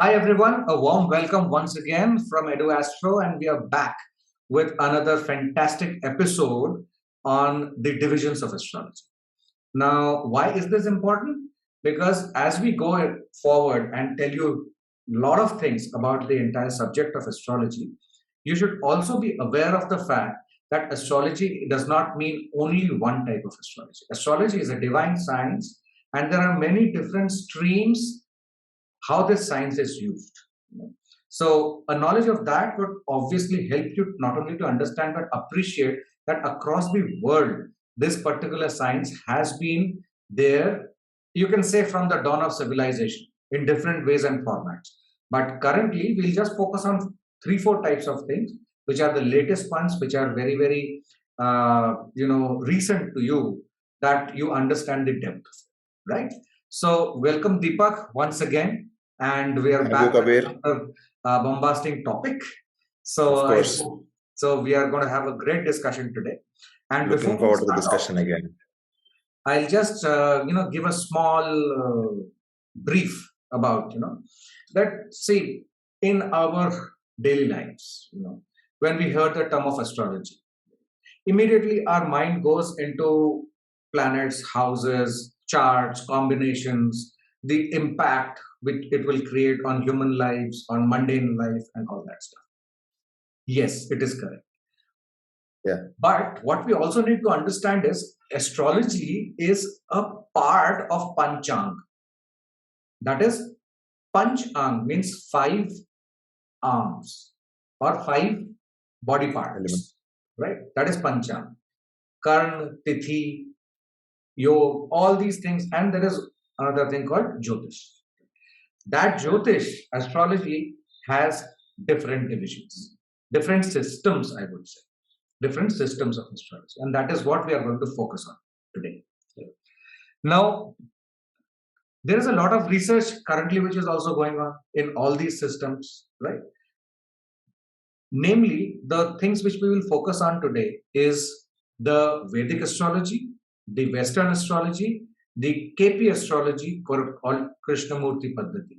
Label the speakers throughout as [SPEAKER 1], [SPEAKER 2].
[SPEAKER 1] Hi everyone, a warm welcome once again from Edu-Astro, and we are back with another fantastic episode on the divisions of astrology. Now, why is this important? Because as we go forward and tell you a lot of things about the entire subject of astrology, you should also be aware of the fact that astrology does not mean only one type of astrology. Astrology is a divine science, and there are many different streams how this science is used. So a knowledge of that would obviously help you not only to understand but appreciate that across the world, this particular science has been there, you can say from the dawn of civilization in different ways and formats. But currently, we'll just focus on three, four types of things, which are the latest ones, which are very, very, recent to you, that you understand the depth of it, right? So welcome Deepak once again, and we are
[SPEAKER 2] Thank you,
[SPEAKER 1] back with
[SPEAKER 2] Kabir.
[SPEAKER 1] another bombastic topic.
[SPEAKER 2] Of course.
[SPEAKER 1] So we are going to have a great discussion today. And
[SPEAKER 2] Looking forward to the discussion again.
[SPEAKER 1] I'll just give a small brief about that. See, in our daily lives, when we heard the term of astrology, immediately our mind goes into planets, houses, charts, combinations, the impact which it will create on human lives, on mundane life, and all that stuff. Yes, it is correct.
[SPEAKER 2] Yeah.
[SPEAKER 1] But what we also need to understand is astrology is a part of Panchang. That is, Panchang means 5 arms or 5 body parts, right? That is Panchang. Karn, Tithi, Yog, all these things. And there is another thing called Jyotish. That Jyotish, astrology, has different divisions, different systems, I would say. Different systems of astrology. And that is what we are going to focus on today. Now, there is a lot of research currently which is also going on in all these systems, right? Namely, the things which we will focus on today is the Vedic astrology, the Western astrology, the KP astrology called Krishnamurthy Paddhati.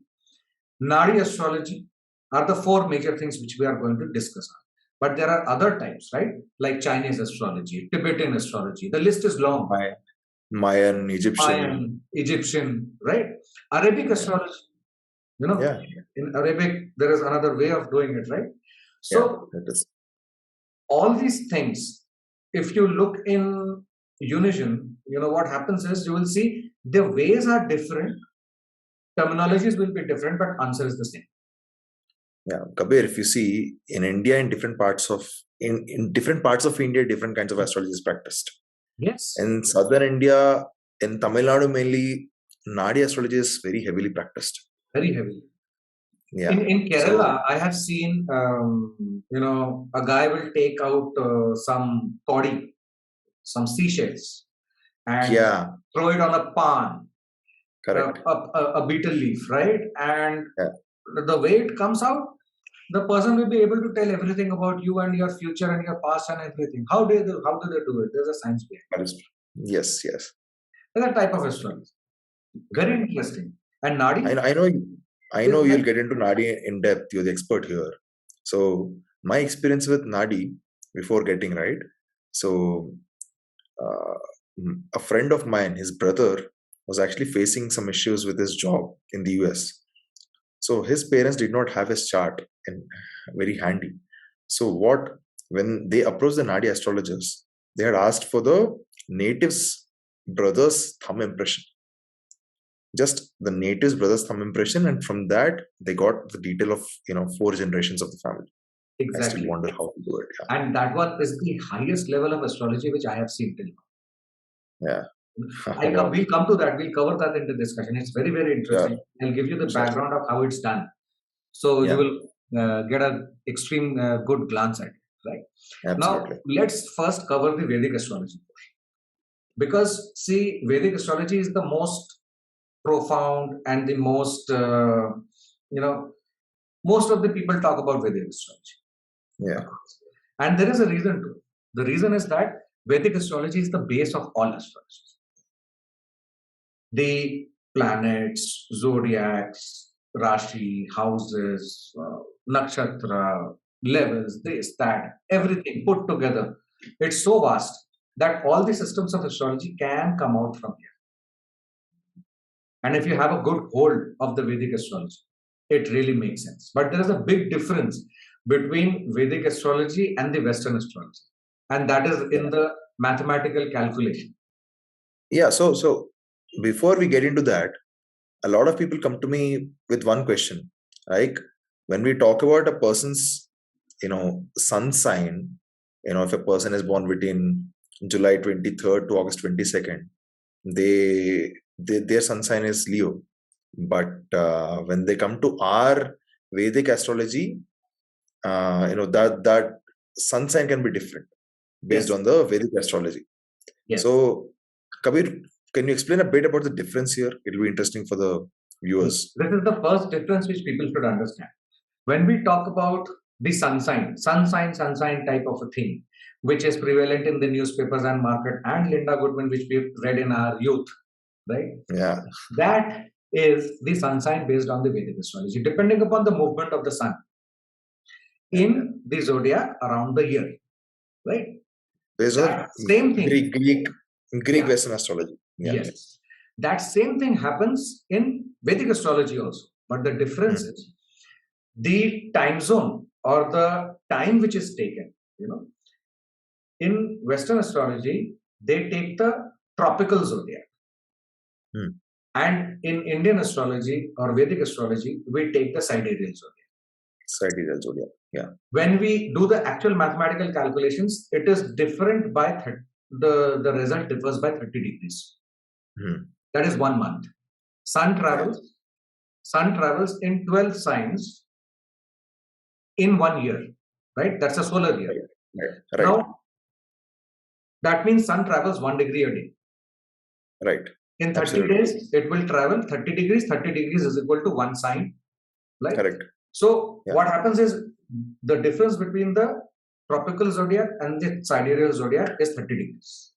[SPEAKER 1] Nadi astrology are the 4 major things which we are going to discuss on. But there are other types, right? Like Chinese astrology, Tibetan astrology. The list is long.
[SPEAKER 2] Mayan,
[SPEAKER 1] Egyptian, right? Arabic astrology. In Arabic, there is another way of doing it, right? So, all these things, if you look in unison, what happens is you will see the ways are different, terminologies will be different, but answer is the same.
[SPEAKER 2] Yeah, Kabir, if you see in India, in different parts of India, different kinds of astrology is practiced.
[SPEAKER 1] Yes.
[SPEAKER 2] In southern India, in Tamil Nadu mainly, Nadi astrology is very heavily practiced.
[SPEAKER 1] Very heavily.
[SPEAKER 2] Yeah.
[SPEAKER 1] In Kerala, I have seen, a guy will take out some toddy, some seashells, and throw it on a pan, a betel leaf, right? And the way it comes out, the person will be able to tell everything about you and your future and your past and everything. How do they do it? There's a science behind it.
[SPEAKER 2] Yes.
[SPEAKER 1] There's a type of astrology. Very interesting. And Nadi?
[SPEAKER 2] I know you'll get into Nadi in depth. You're the expert here. So my experience with Nadi before getting right. So a friend of mine, his brother, was actually facing some issues with his job in the US. So his parents did not have his chart very handy. So when they approached the Nadi astrologers, they had asked for the native's brother's thumb impression. Just the native's brother's thumb impression, and from that they got the detail of 4 generations of the family.
[SPEAKER 1] Exactly.
[SPEAKER 2] I still wonder how to do it.
[SPEAKER 1] Yeah. And that is the highest level of astrology which I have seen till now.
[SPEAKER 2] Yeah.
[SPEAKER 1] We'll come to that. We'll cover that in the discussion. It's very, very interesting. I'll give you the background of how it's done. So you will get an extreme good glance at it, right?
[SPEAKER 2] Absolutely.
[SPEAKER 1] Now, let's first cover the Vedic astrology. Because, see, Vedic astrology is the most profound and the most, most of the people talk about Vedic astrology.
[SPEAKER 2] Yeah.
[SPEAKER 1] And there is a reason to it. The reason is that Vedic astrology is the base of all astrology. The planets, zodiacs, Rashi, houses, nakshatra, levels, this, that, everything put together. It's so vast that all the systems of astrology can come out from here. And if you have a good hold of the Vedic astrology, it really makes sense. But there is a big difference between Vedic astrology and the Western astrology. And that is in the mathematical calculation.
[SPEAKER 2] Yeah. So before we get into that, a lot of people come to me with one question. Like when we talk about a person's, sun sign, if a person is born between July 23rd to August 22nd, their sun sign is Leo. But when they come to our Vedic astrology, that sun sign can be different based on the Vedic astrology.
[SPEAKER 1] Yes.
[SPEAKER 2] So, Kabir, can you explain a bit about the difference here? It will be interesting for the viewers.
[SPEAKER 1] This is the first difference which people should understand. When we talk about the sun sign type of a thing, which is prevalent in the newspapers and market, and Linda Goodman, which we've read in our youth, right?
[SPEAKER 2] Yeah.
[SPEAKER 1] That is the sun sign based on the Vedic astrology, depending upon the movement of the sun in the zodiac around the year, right?
[SPEAKER 2] Based on
[SPEAKER 1] same thing.
[SPEAKER 2] Greek Western astrology. Yeah.
[SPEAKER 1] Yes. That same thing happens in Vedic astrology also. But the difference is the time zone or the time which is taken. In Western astrology, they take the tropical zodiac. And in Indian astrology or Vedic astrology, we take the sidereal zodiac.
[SPEAKER 2] Sidereal zodiac, yeah.
[SPEAKER 1] When we do the actual mathematical calculations, it is different by the result differs by 30 degrees. That is 1 month. Sun travels in 12 signs in 1 year, right? That's a solar year.
[SPEAKER 2] Right.
[SPEAKER 1] Now, that means sun travels 1 degree a day.
[SPEAKER 2] Right.
[SPEAKER 1] In 30 days, it will travel 30 degrees. 30 degrees is equal to 1 sign. Right?
[SPEAKER 2] Correct.
[SPEAKER 1] So, what happens is the difference between the tropical zodiac and the sidereal zodiac is 30 degrees.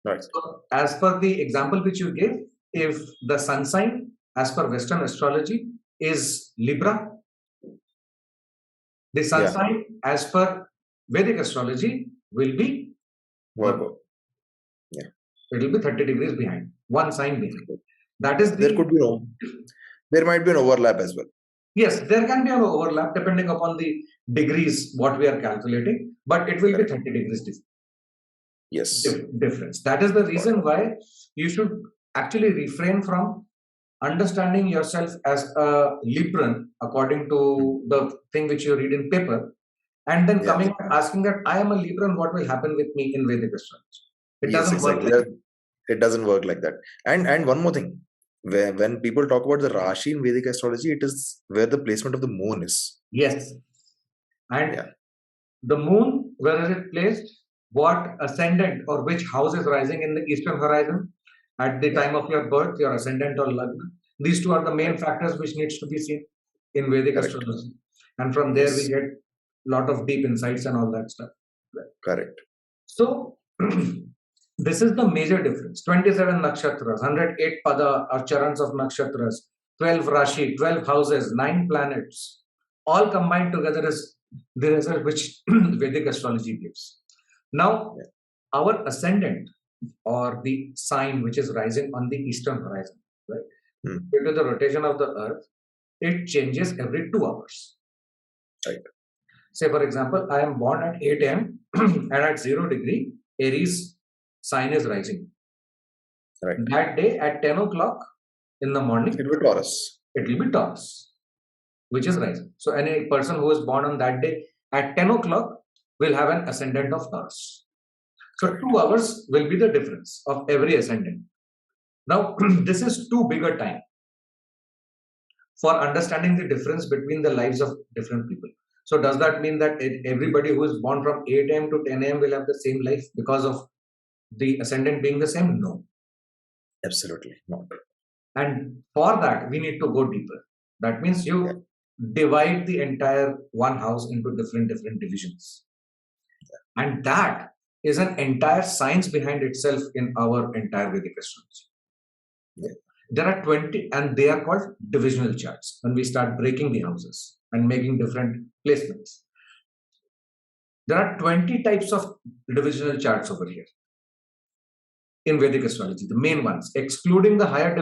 [SPEAKER 2] Right.
[SPEAKER 1] So, as per the example which you gave, if the sun sign, as per Western astrology, is Libra, the sun sign, as per Vedic astrology, will be
[SPEAKER 2] Virgo. Yeah.
[SPEAKER 1] It will be 30 degrees behind, 1 sign behind. That is
[SPEAKER 2] there might be an overlap as well.
[SPEAKER 1] Yes, there can be an overlap depending upon the degrees what we are calculating, but it will be 30 degrees difference. That is the reason why you should actually refrain from understanding yourself as a Libran according to the thing which you read in paper, and then coming and asking that I am a Libran, what will happen with me in Vedic astrology? It doesn't work like that.
[SPEAKER 2] It doesn't work like that. And one more thing. When people talk about the Rashi in Vedic astrology, it is where the placement of the moon is.
[SPEAKER 1] Yes. And the moon, where is it placed? What ascendant or which house is rising in the eastern horizon at the time of your birth, your ascendant or lagna. These two are the main factors which needs to be seen in Vedic astrology. And from there we get a lot of deep insights and all that stuff.
[SPEAKER 2] Correct.
[SPEAKER 1] So, this is the major difference. 27 nakshatras, 108 pada or charans of nakshatras, 12 rashi, 12 houses, 9 planets, all combined together is the result which Vedic astrology gives. Now, our ascendant or the sign which is rising on the eastern horizon, right? Due to the rotation of the earth, it changes every 2 hours.
[SPEAKER 2] Right.
[SPEAKER 1] Say, for example, I am born at 8 a.m. and at 0 degree, Aries sign is rising.
[SPEAKER 2] Right.
[SPEAKER 1] That day at 10 o'clock in the morning,
[SPEAKER 2] it will be Taurus.
[SPEAKER 1] It will be Taurus, which is rising. So, any person who is born on that day at 10 o'clock will have an ascendant of Taurus. So, 2 hours will be the difference of every ascendant. Now, this is too big a time for understanding the difference between the lives of different people. So, does that mean that everybody who is born from 8 a.m. to 10 a.m. will have the same life because of the ascendant being the same? No.
[SPEAKER 2] Absolutely not.
[SPEAKER 1] And for that, we need to go deeper. That means you divide the entire one house into different divisions. And that is an entire science behind itself in our entire Vedic astrology. There are 20, and they are called divisional charts when we start breaking the houses and making different placements. There are 20 types of divisional charts over here in Vedic astrology, the main ones, excluding the higher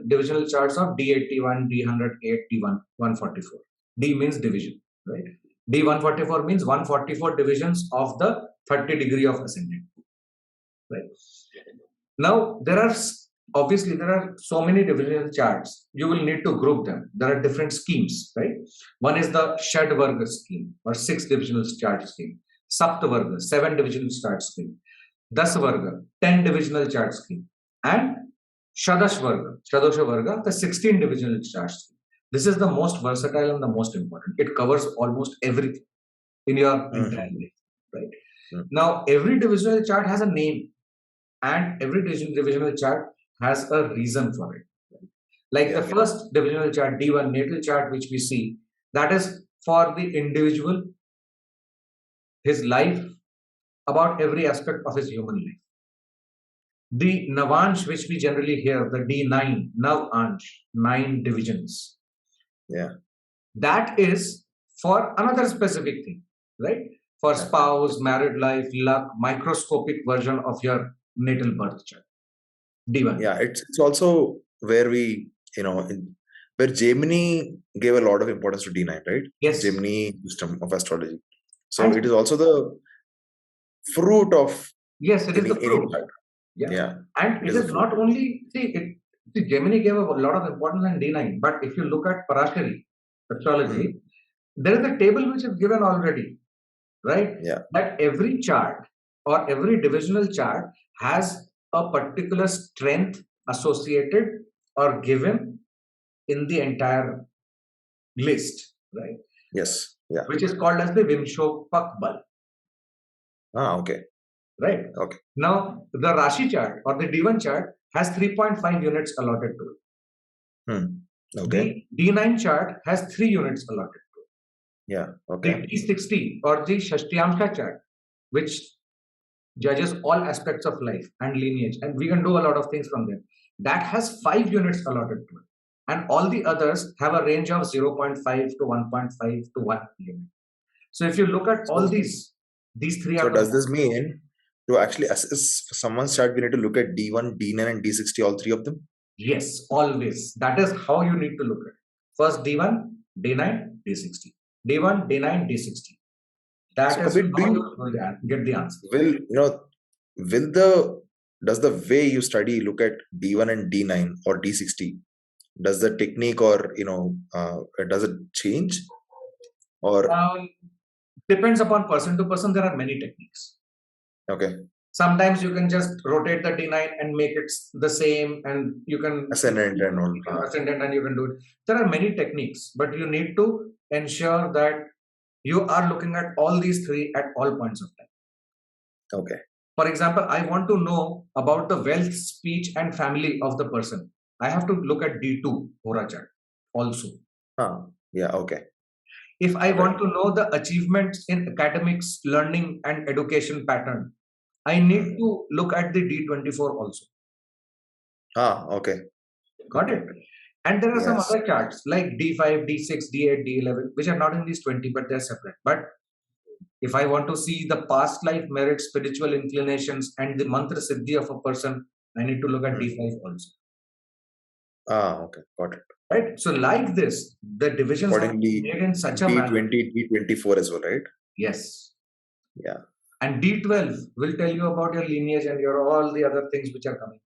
[SPEAKER 1] divisional charts of D81, D108, D144. D means division, right? D144 means 144 divisions of the 30 degree of ascendant, right? Now, obviously there are so many divisional charts. You will need to group them. There are different schemes, right? One is the Shad Varga scheme or 6 divisional chart scheme. Sapt Varga, 7 divisional chart scheme. Das Varga, 10 divisional chart scheme. And Shadash Varga, Shadosha Varga, the 16 divisional chart scheme. This is the most versatile and the most important. It covers almost everything in your entire life, right? Now, every divisional chart has a name, and every divisional chart has a reason for it. Like the first divisional chart, D1 natal chart, which we see, that is for the individual, his life, about every aspect of his human life. The Navansh, which we generally hear, the D9, Navansh, 9 divisions.
[SPEAKER 2] Yeah.
[SPEAKER 1] That is for another specific thing, right? For spouse, married life, luck, microscopic version of your natal birth chart. D1.
[SPEAKER 2] Yeah, it's also where we, where Gemini gave a lot of importance to D9, right?
[SPEAKER 1] Yes.
[SPEAKER 2] Gemini system of astrology. So it is also the fruit of
[SPEAKER 1] yes, it is the fruit.
[SPEAKER 2] Yeah.
[SPEAKER 1] And it is not only, Gemini gave a lot of importance in D9, but if you look at Parashari astrology, there is a table which is given already, right?
[SPEAKER 2] Yeah.
[SPEAKER 1] That every chart or every divisional chart has a particular strength associated or given in the entire list, right?
[SPEAKER 2] Yes. Yeah.
[SPEAKER 1] Which is called as the Vimshopak Bal.
[SPEAKER 2] Okay.
[SPEAKER 1] Right.
[SPEAKER 2] Okay.
[SPEAKER 1] Now, the Rashi chart or the D1 chart has 3.5 units allotted to
[SPEAKER 2] it. Okay.
[SPEAKER 1] The D9 chart has 3 units allotted to it.
[SPEAKER 2] Yeah. Okay.
[SPEAKER 1] The D60 or the Shashtiyamsha chart, which judges all aspects of life and lineage, and we can do a lot of things from there, that has 5 units allotted to it. And all the others have a range of 0.5 to 1.5 to 1 unit. So if you look at all these 3
[SPEAKER 2] So does this mean to actually assess someone's chart, we need to look at D1, D9 and D60, all 3 of them?
[SPEAKER 1] Yes, always. That is how you need to look at it. First D1, D9, D60. D1, D9, D60. That is how you get the answer.
[SPEAKER 2] Does the way you study look at D1 and D9 or D60, does the technique or, does it change? Or
[SPEAKER 1] depends upon person to person. There are many techniques.
[SPEAKER 2] Okay.
[SPEAKER 1] Sometimes you can just rotate the D9 and make it the same, and you can
[SPEAKER 2] Ascendant and all.
[SPEAKER 1] Ascendant, and you can do it. There are many techniques, but you need to ensure that you are looking at all these 3 at all points of time.
[SPEAKER 2] Okay.
[SPEAKER 1] For example, I want to know about the wealth, speech, and family of the person. I have to look at D2 Hora chart also.
[SPEAKER 2] Yeah. Okay.
[SPEAKER 1] If I want to know the achievements in academics, learning, and education pattern, I need to look at the D24 also.
[SPEAKER 2] Okay.
[SPEAKER 1] Got it? And there are some other charts like D5, D6, D8, D11, which are not in these 20, but they're separate. But if I want to see the past life merit, spiritual inclinations, and the mantra siddhi of a person, I need to look at D5 also.
[SPEAKER 2] Okay. Got it.
[SPEAKER 1] Right? So like this, the divisions are made in such a manner.
[SPEAKER 2] D20, D24 as well, right?
[SPEAKER 1] Yes.
[SPEAKER 2] Yeah.
[SPEAKER 1] And D12 will tell you about your lineage and your all the other things which are coming.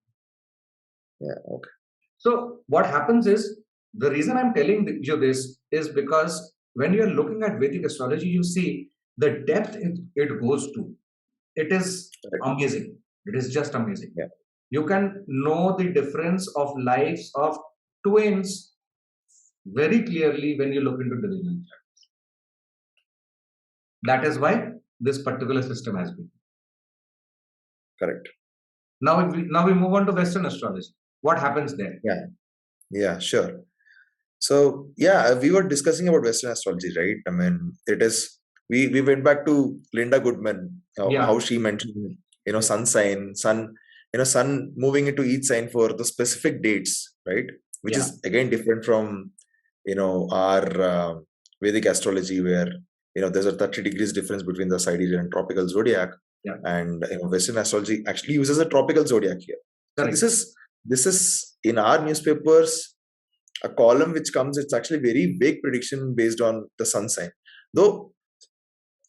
[SPEAKER 2] Yeah. Okay.
[SPEAKER 1] So what happens is, the reason I'm telling you this is because when you're looking at Vedic astrology, you see the depth it goes to. It is amazing. It is just amazing.
[SPEAKER 2] Yeah.
[SPEAKER 1] You can know the difference of lives of twins very clearly when you look into divisional charts. That is why this particular system has been.
[SPEAKER 2] Correct.
[SPEAKER 1] Now we move on to Western astrology. What happens there?
[SPEAKER 2] Yeah, sure. So we were discussing about Western astrology, right? I mean, it is we went back to Linda Goodman, how she mentioned, sun sign, sun moving into each sign for the specific dates right? Which
[SPEAKER 1] Yeah,
[SPEAKER 2] is again different from our Vedic astrology, where there's a 30 degrees difference between the sidereal and tropical zodiac,
[SPEAKER 1] yeah,
[SPEAKER 2] and Western astrology actually uses a tropical zodiac here. So
[SPEAKER 1] correct.
[SPEAKER 2] this is in our newspapers a column which comes. It's actually very vague prediction based on the sun sign, though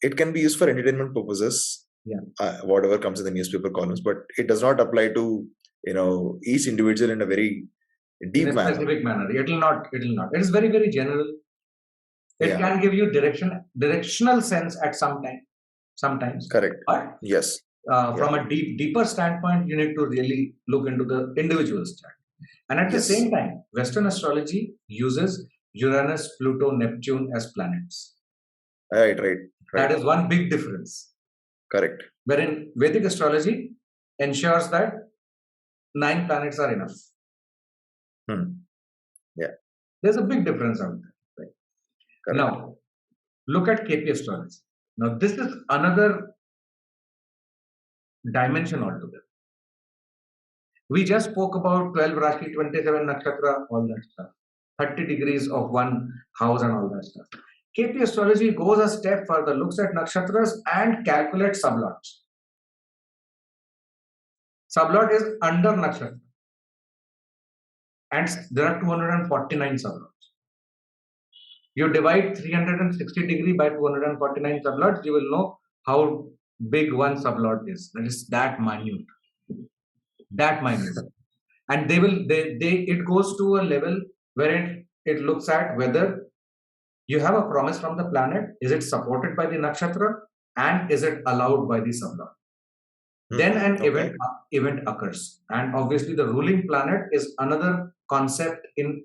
[SPEAKER 2] it can be used for entertainment purposes.
[SPEAKER 1] Yeah,
[SPEAKER 2] Whatever comes in the newspaper columns, but it does not apply to each individual in a very
[SPEAKER 1] in
[SPEAKER 2] deep
[SPEAKER 1] a
[SPEAKER 2] manner.
[SPEAKER 1] specific manner. It will not. It will not. It is very, very general. It
[SPEAKER 2] Yeah,
[SPEAKER 1] can give you directional sense at sometimes,
[SPEAKER 2] correct.
[SPEAKER 1] but
[SPEAKER 2] Yes. Yeah.
[SPEAKER 1] from a deeper standpoint, you need to really look into the individual's chart. And at the
[SPEAKER 2] Yes.
[SPEAKER 1] same time, Western astrology uses Uranus, Pluto, Neptune as planets.
[SPEAKER 2] Right. Right. Right.
[SPEAKER 1] That is one big difference.
[SPEAKER 2] Correct.
[SPEAKER 1] Wherein Vedic astrology ensures that 9 planets are enough.
[SPEAKER 2] Yeah.
[SPEAKER 1] There's a big difference out there. Right?
[SPEAKER 2] Correct.
[SPEAKER 1] Now, look at KP Astrology. Now, this is another dimension altogether. We just spoke about 12 Rashi, 27 Nakshatra, all that stuff. 30 degrees of one house and all that stuff. KP Astrology goes a step further, looks at nakshatras and calculates sublots. Sublot is under nakshatra. And there are 249 sublots. You divide 360 degree by 249 sublots, you will know how big one sublot is. That is that minute. That minute. And it goes to a level where it looks at whether you have a promise from the planet, is it supported by the nakshatra, and is it allowed by the sublot? Then an
[SPEAKER 2] Okay.
[SPEAKER 1] event occurs. And obviously the ruling planet is another concept in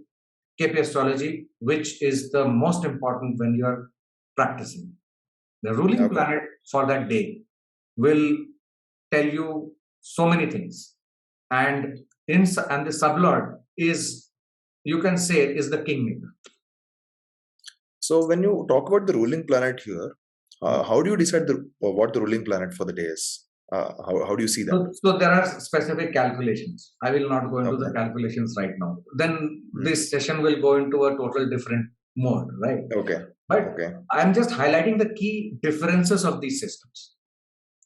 [SPEAKER 1] KP astrology, which is the most important when you are practicing. The ruling
[SPEAKER 2] Okay.
[SPEAKER 1] planet for that day will tell you so many things. And the sublord is, you can say, is the kingmaker.
[SPEAKER 2] So when you talk about the ruling planet here, how do you decide what the ruling planet for the day is? How do you see that?
[SPEAKER 1] So there are specific calculations. I will not go into the
[SPEAKER 2] Okay.
[SPEAKER 1] calculations right now. Then this session will go into a total different mode, right?
[SPEAKER 2] Okay.
[SPEAKER 1] But
[SPEAKER 2] Okay.
[SPEAKER 1] I'm just highlighting the key differences of these systems.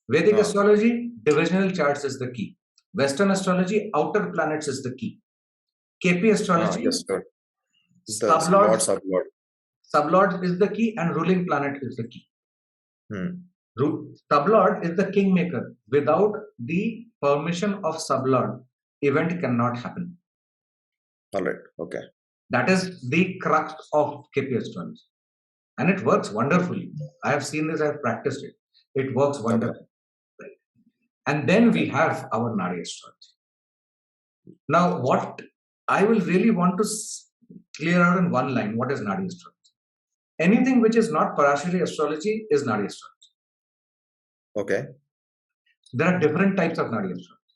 [SPEAKER 1] Vedic astrology, divisional charts is the key. Western astrology, outer planets is the key. KP astrology,
[SPEAKER 2] Yes, sir. The Lord
[SPEAKER 1] sublords,
[SPEAKER 2] Sublord.
[SPEAKER 1] sublords is the key, and ruling planet is the key.
[SPEAKER 2] Hmm.
[SPEAKER 1] Sublord is the kingmaker. Without the permission of sublord, event cannot happen.
[SPEAKER 2] All right. Okay.
[SPEAKER 1] That is the crux of KP astrology. And it works wonderfully. I have seen this, I have practiced it. It works wonderfully. Right? And then we have our Nadi Astrology. Now, what I will really want to clear out in one line, what is Nadi Astrology? Anything which is not Parashari astrology is Nadi Astrology.
[SPEAKER 2] Okay.
[SPEAKER 1] There are different types of Nadi Astrology.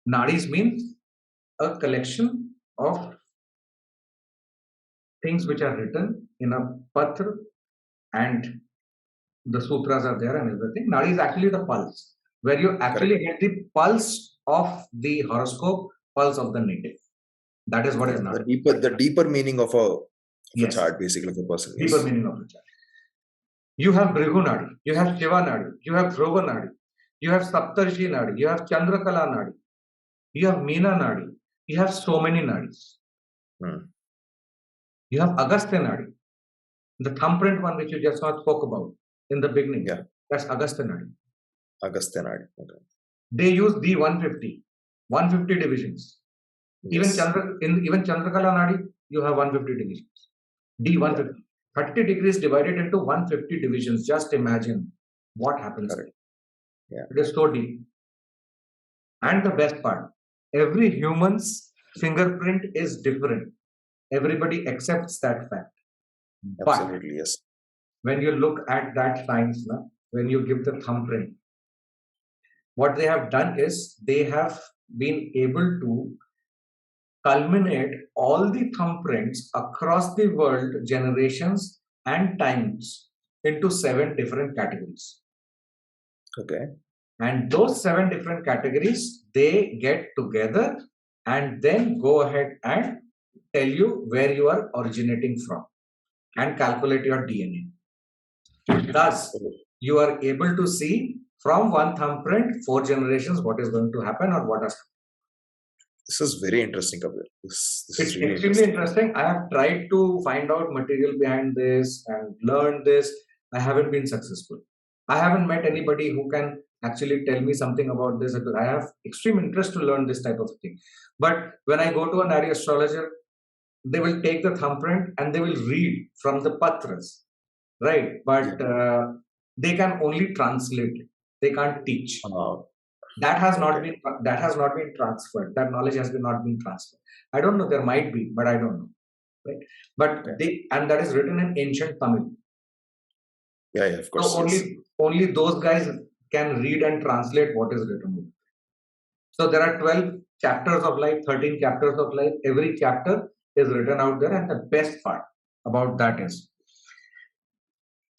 [SPEAKER 1] Nadis means a collection of things which are written in a patra, and the sutras are there and everything. Nadi is actually the pulse, where you actually get the pulse of the horoscope, pulse of the native. That is what is Nadi.
[SPEAKER 2] The deeper meaning of a
[SPEAKER 1] Yes.
[SPEAKER 2] chart, basically, of a person.
[SPEAKER 1] Deeper
[SPEAKER 2] Yes.
[SPEAKER 1] meaning of the chart. You have Bhrigu Nadi, you have Shiva Nadi, you have Dhruva Nadi, you have Saptarshi Nadi, you have Chandrakala Nadi, you have Meena Nadi, you have so many Nadis. You have Agastya Nadi, the thumbprint one which you just now spoke about in the beginning.
[SPEAKER 2] Yeah.
[SPEAKER 1] That's Agastya Nadi.
[SPEAKER 2] Agastya Nadi. Okay.
[SPEAKER 1] They use D150, 150 divisions.
[SPEAKER 2] Yes.
[SPEAKER 1] Even Chandrakala Nadi, you have 150 divisions. D150. 30 degrees divided into 150 divisions. Just imagine what happens.
[SPEAKER 2] Correct. Yeah.
[SPEAKER 1] It is so deep. And the best part, every human's fingerprint is different. Everybody accepts that fact.
[SPEAKER 2] Absolutely.
[SPEAKER 1] But
[SPEAKER 2] yes.
[SPEAKER 1] when you look at that science, when you give the thumbprint, what they have done is they have been able to culminate all the thumbprints across the world, generations and times, into 7 different categories.
[SPEAKER 2] Okay.
[SPEAKER 1] And those 7 different categories, they get together and then go ahead and tell you where you are originating from and calculate your DNA. Thus, you are able to see from one thumbprint, 4 generations, what is going to happen or what has.
[SPEAKER 2] This is very interesting, Kabir. This
[SPEAKER 1] It's
[SPEAKER 2] is really
[SPEAKER 1] extremely
[SPEAKER 2] interesting.
[SPEAKER 1] interesting. I have tried to find out material behind this and learn this. I haven't been successful. I haven't met anybody who can actually tell me something about this. I have extreme interest to learn this type of thing. But when I go to a Nadi astrologer, they will take the thumbprint and they will read from the patras, right? But
[SPEAKER 2] Yeah.
[SPEAKER 1] they can only translate it. They can't teach.
[SPEAKER 2] Uh,
[SPEAKER 1] That has not
[SPEAKER 2] okay.
[SPEAKER 1] been transferred. That knowledge has been not been transferred. I don't know. There might be, but I don't know. Right? But
[SPEAKER 2] Yeah.
[SPEAKER 1] and that is written in ancient Tamil.
[SPEAKER 2] Yeah. Of
[SPEAKER 1] So
[SPEAKER 2] course. Yes.
[SPEAKER 1] only those guys can read and translate what is written. So there are 12 chapters of life, 13 chapters of life. Every chapter is written out there, and the best part about that is,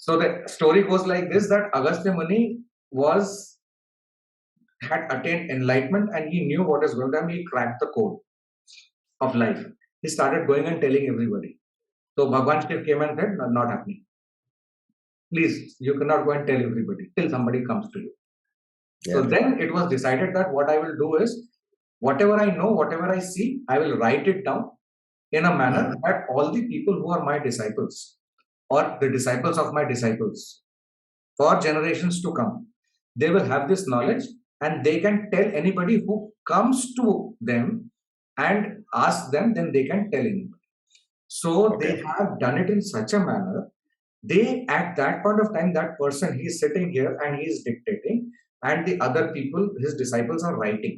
[SPEAKER 1] so the story goes like this: that Agastya Muni had attained enlightenment and he knew what is going to happen. He cracked the code of life. He started going and telling everybody. So Bhagwan Shiv came and said, not happening. Please, you cannot go and tell everybody till somebody comes to you. So
[SPEAKER 2] Yeah.
[SPEAKER 1] then it was decided that what I will do is, whatever I know, whatever I see, I will write it down in a manner that all the people who are my disciples or the disciples of my disciples for generations to come, they will have this knowledge and they can tell anybody who comes to them and ask them, then they can tell anybody. So they
[SPEAKER 2] Okay.
[SPEAKER 1] have done it in such a manner. They, at that point of time, that person, he is sitting here and he is dictating, and the other people, his disciples, are writing.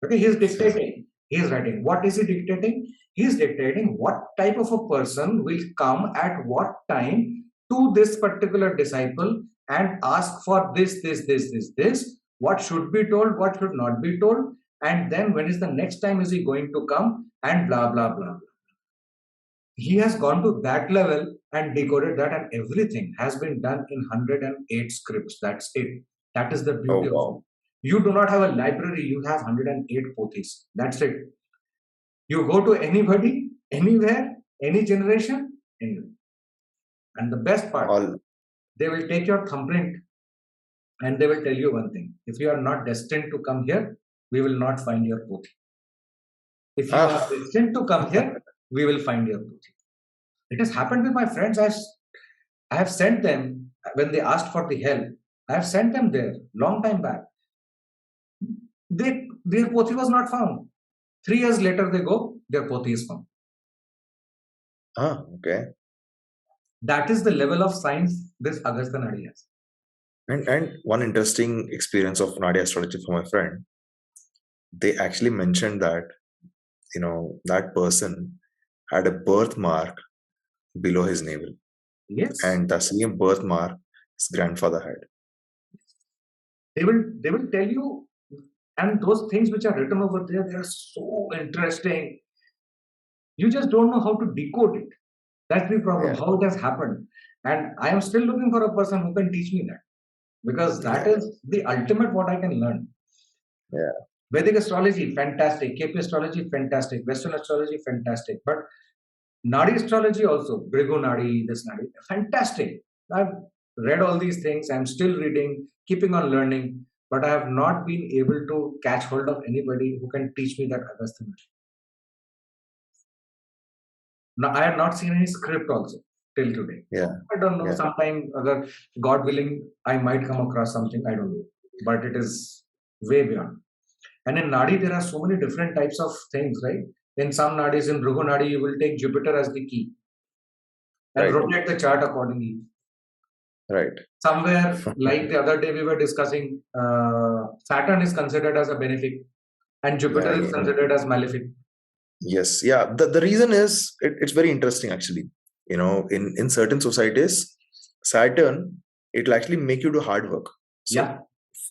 [SPEAKER 1] Okay, he is dictating. He is writing. What is he dictating? He is dictating what type of a person will come at what time to this particular disciple and ask for this. What should be told, what should not be told, and then when is the next time is he going to come, and blah blah blah. He has gone to that level and decoded that, and everything has been done in 108 scripts. That's it. That is the
[SPEAKER 2] Oh
[SPEAKER 1] beauty of it.
[SPEAKER 2] wow.
[SPEAKER 1] You do not have a library, you have 108 pothis. That's it. You go to anybody, anywhere, any generation, anywhere. And the best part,
[SPEAKER 2] All.
[SPEAKER 1] they will take your thumbprint and they will tell you one thing. If you are not destined to come here, we will not find your pothi. If you are
[SPEAKER 2] Ah.
[SPEAKER 1] destined to come here, we will find your pothi. It has happened with my friends. I have sent them when they asked for the help. I have sent them there long time back. Their pothi was not found. 3 years later, they go, their pothi is found.
[SPEAKER 2] Okay.
[SPEAKER 1] That is the level of science this Agastya Nadi has.
[SPEAKER 2] And one interesting experience of Nadi Astrology for my friend, they actually mentioned that that person had a birthmark below his navel,
[SPEAKER 1] Yes,
[SPEAKER 2] and the same birthmark his grandfather had.
[SPEAKER 1] they will tell you, and those things which are written over there, they are so interesting. You just don't know how to decode it. That's the problem.
[SPEAKER 2] Yeah.
[SPEAKER 1] How it has happened, and I am still looking for a person who can teach me that, because that
[SPEAKER 2] Yeah.
[SPEAKER 1] is the ultimate what I can learn.
[SPEAKER 2] Yeah.
[SPEAKER 1] Vedic astrology, fantastic. KP astrology, fantastic. Western astrology, fantastic. But Nadi astrology also, Brigu Nadi, this Nadi, fantastic. I've read all these things. I'm still reading, keeping on learning, but I have not been able to catch hold of anybody who can teach me that Agastya. Now, I have not seen any script also till today.
[SPEAKER 2] Yeah.
[SPEAKER 1] I don't know.
[SPEAKER 2] Yeah.
[SPEAKER 1] Sometime, God willing, I might come across something. I don't know. But it is way beyond. And in Nadi, there are so many different types of things, right? In some Nadis, in Bhrigu Nadi, you will take Jupiter as the key and
[SPEAKER 2] Right.
[SPEAKER 1] rotate the chart accordingly.
[SPEAKER 2] Right.
[SPEAKER 1] Somewhere, like the other day, we were discussing, Saturn is considered as a benefic and Jupiter
[SPEAKER 2] Yeah.
[SPEAKER 1] is considered as malefic.
[SPEAKER 2] Yes. Yeah. The reason is it's very interesting actually. In certain societies, Saturn, it'll actually make you do hard work. So
[SPEAKER 1] Yeah.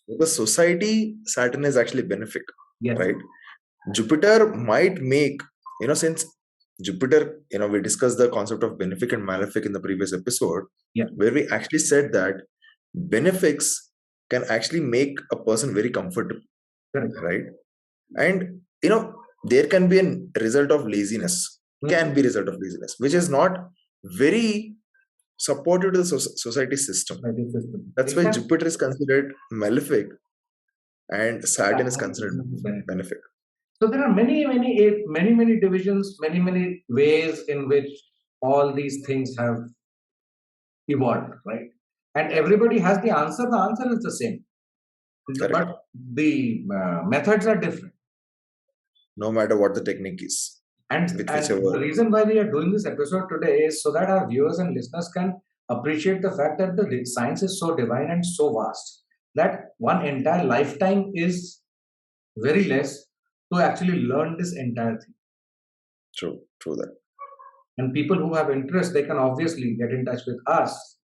[SPEAKER 2] for the society, Saturn is actually benefic,
[SPEAKER 1] Yes.
[SPEAKER 2] right? Jupiter might make, since Jupiter, we discussed the concept of benefic and malefic in the previous episode,
[SPEAKER 1] Yeah.
[SPEAKER 2] where we actually said that benefics can actually make a person very comfortable,
[SPEAKER 1] Correct.
[SPEAKER 2] right? And, there can be a result of laziness, can be result of laziness, which is not very supportive to the society system. That's why Jupiter is considered malefic and Saturn is considered benefic.
[SPEAKER 1] So there are many divisions, many ways in which all these things have evolved, right? And everybody has the answer. The answer is the same, but the methods are different.
[SPEAKER 2] No matter what the technique is.
[SPEAKER 1] And the reason why we are doing this episode today is so that our viewers and listeners can appreciate the fact that the science is so divine and so vast that one entire lifetime is very less to actually learn this entire thing.
[SPEAKER 2] True that.
[SPEAKER 1] And people who have interest, they can obviously get in touch with us.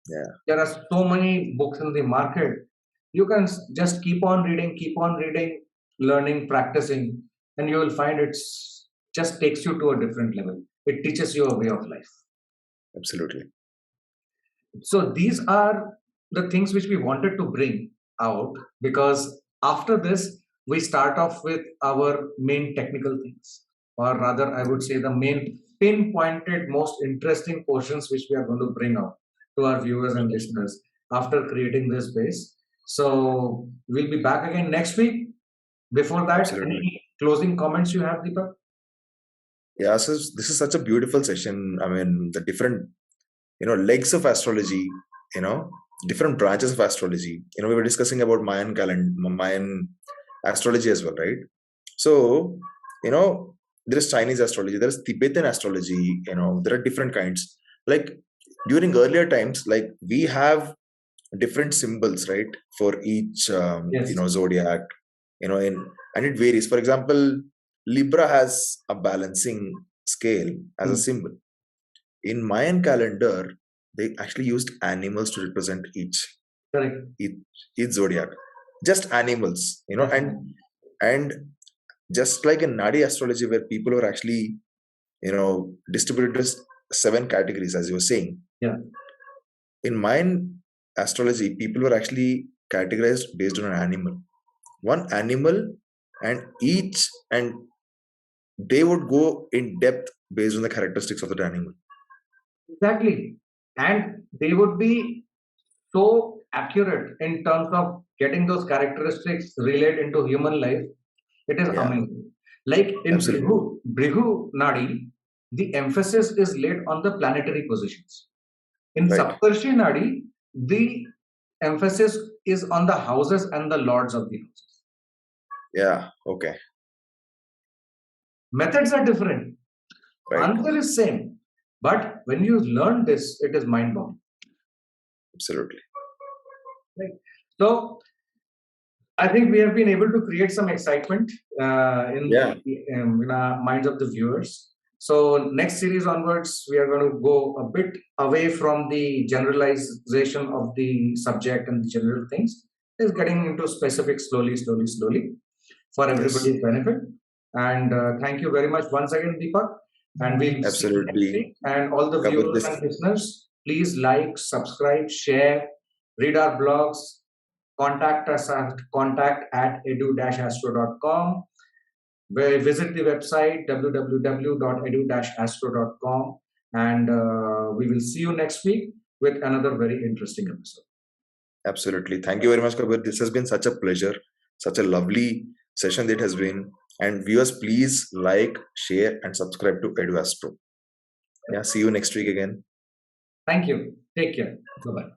[SPEAKER 2] Yeah.
[SPEAKER 1] There are so many books in the market. You can just keep on reading, learning, practicing, and you will find it's just takes you to a different level. It teaches you a way of life.
[SPEAKER 2] Absolutely.
[SPEAKER 1] So these are the things which we wanted to bring out, because after this, we start off with our main technical things, or rather, I would say the main pinpointed, most interesting portions which we are going to bring out to our viewers and listeners after creating this base. So we'll be back again next week. Before that, any closing comments you have, Deepak?
[SPEAKER 2] Yeah, so this is such a beautiful session. I mean, the different, legs of astrology, different branches of astrology. We were discussing about Mayan astrology as well, right? So, there is Chinese astrology, there is Tibetan astrology, there are different kinds. Like during earlier times, like we have different symbols, right, for each, zodiac, and it varies. For example, Libra has a balancing scale as a symbol. In Mayan calendar, they actually used animals to represent each zodiac, just animals, and just like in Nadi Astrology, where people were actually, distributed as 7 categories, as you were saying.
[SPEAKER 1] Yeah.
[SPEAKER 2] In Mayan astrology, people were actually categorized based on an animal. One animal, and they would go in depth based on the characteristics of that animal.
[SPEAKER 1] Exactly. And they would be so accurate in terms of getting those characteristics related into human life. It is amazing. Like in Brihu Nadi, the emphasis is laid on the planetary positions. In Saptarshi Nadi, the emphasis is on the houses and the lords of the houses.
[SPEAKER 2] Yeah, okay.
[SPEAKER 1] Methods are different. Answer is same. But when you learn this, it is mind-blowing.
[SPEAKER 2] Absolutely.
[SPEAKER 1] Right. So, I think we have been able to create some excitement in the minds of the viewers. So next series onwards, we are going to go a bit away from the generalization of the subject and the general things. It's getting into specifics slowly for everybody's benefit. And thank you very much once again, Deepak. And we'll see you next week. And all the viewers and listeners, please like, subscribe, share, read our blogs, contact us at contact@edu-astro.com. Visit the website www.edu-astro.com, and we will see you next week with another very interesting episode.
[SPEAKER 2] Absolutely. Thank you very much, Kabir. This has been such a pleasure, such a lovely session that has been. And viewers, please like, share, and subscribe to Edu-Astro. Yeah, see you next week again.
[SPEAKER 1] Thank you. Take care. Bye-bye.